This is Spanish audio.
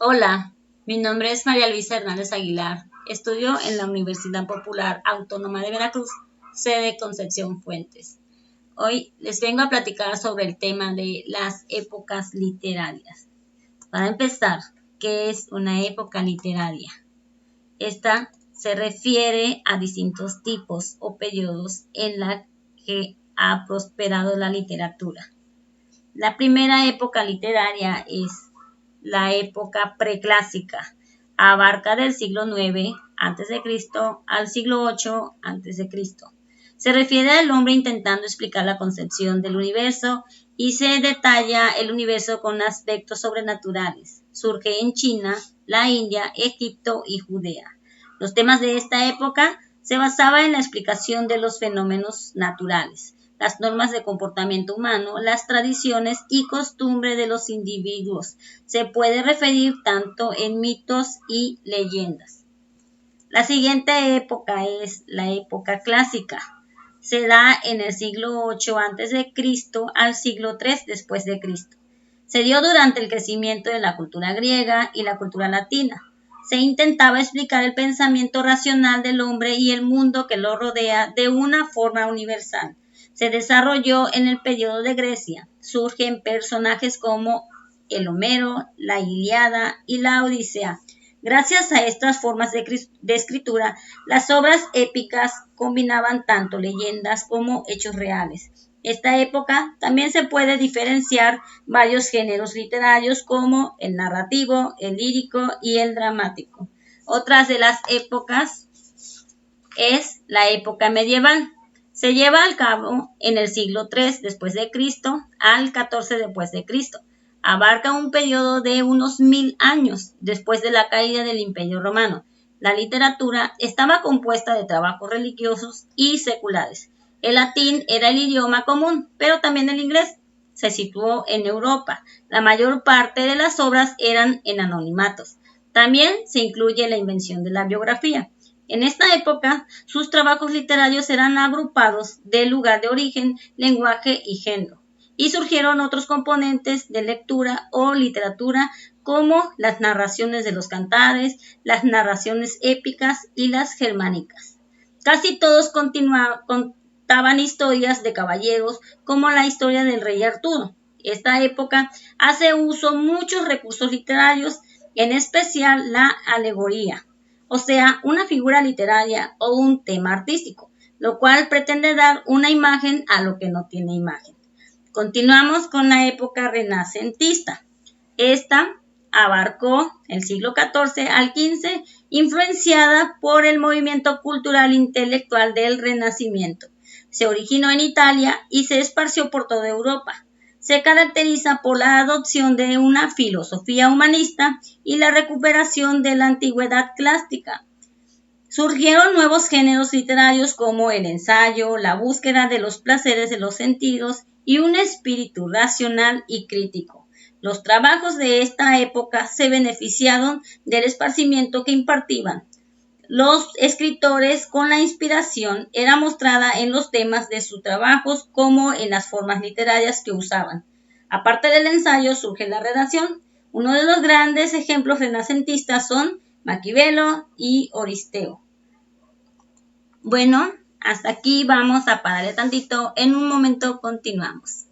Hola, mi nombre es María Luisa Hernández Aguilar. Estudio en la Universidad Popular Autónoma de Veracruz, sede Concepción Fuentes. Hoy les vengo a platicar sobre el tema de las épocas literarias. Para empezar, ¿qué es una época literaria? Esta se refiere a distintos tipos o periodos en la que ha prosperado la literatura. La primera época literaria es la época preclásica. Abarca del siglo IX a.C. al siglo VIII a.C. Se refiere al hombre intentando explicar la concepción del universo y se detalla el universo con aspectos sobrenaturales. Surge en China, la India, Egipto y Judea. Los temas de esta época se basaban en la explicación de los fenómenos naturales, las normas de comportamiento humano, las tradiciones y costumbres de los individuos. Se puede referir tanto en mitos y leyendas. La siguiente época es la época clásica. Se da en el siglo VIII a.C. al siglo III después de Cristo. Se dio durante el crecimiento de la cultura griega y la cultura latina. Se intentaba explicar el pensamiento racional del hombre y el mundo que lo rodea de una forma universal. Se desarrolló en el periodo de Grecia. Surgen personajes como el Homero, la Ilíada y la Odisea. Gracias a estas formas de escritura, las obras épicas combinaban tanto leyendas como hechos reales. Esta época también se puede diferenciar varios géneros literarios como el narrativo, el lírico y el dramático. Otras de las épocas es la época medieval. Se lleva a cabo en el siglo III después de Cristo al XIV después de Cristo. Abarca un periodo de unos 1000 años después de la caída del Imperio Romano. La literatura estaba compuesta de trabajos religiosos y seculares. El latín era el idioma común, pero también el inglés. Se situó en Europa. La mayor parte de las obras eran en anonimatos. También se incluye la invención de la biografía. En esta época, sus trabajos literarios eran agrupados de lugar de origen, lenguaje y género, y surgieron otros componentes de lectura o literatura como las narraciones de los cantares, las narraciones épicas y las germánicas. Casi todos contaban historias de caballeros como la historia del rey Arturo. Esta época hace uso muchos recursos literarios, en especial la alegoría, o sea, una figura literaria o un tema artístico, lo cual pretende dar una imagen a lo que no tiene imagen. Continuamos con la época renacentista. Esta abarcó el siglo XIV al XV, influenciada por el movimiento cultural intelectual del Renacimiento. Se originó en Italia y se esparció por toda Europa. Se caracteriza por la adopción de una filosofía humanista y la recuperación de la antigüedad clásica. Surgieron nuevos géneros literarios como el ensayo, la búsqueda de los placeres de los sentidos y un espíritu racional y crítico. Los trabajos de esta época se beneficiaron del esparcimiento que impartían los escritores, con la inspiración era mostrada en los temas de sus trabajos como en las formas literarias que usaban. Aparte del ensayo surge la redacción. Uno de los grandes ejemplos renacentistas son Maquiavelo y Aristeo. Bueno, hasta aquí vamos a pararle tantito. En un momento continuamos.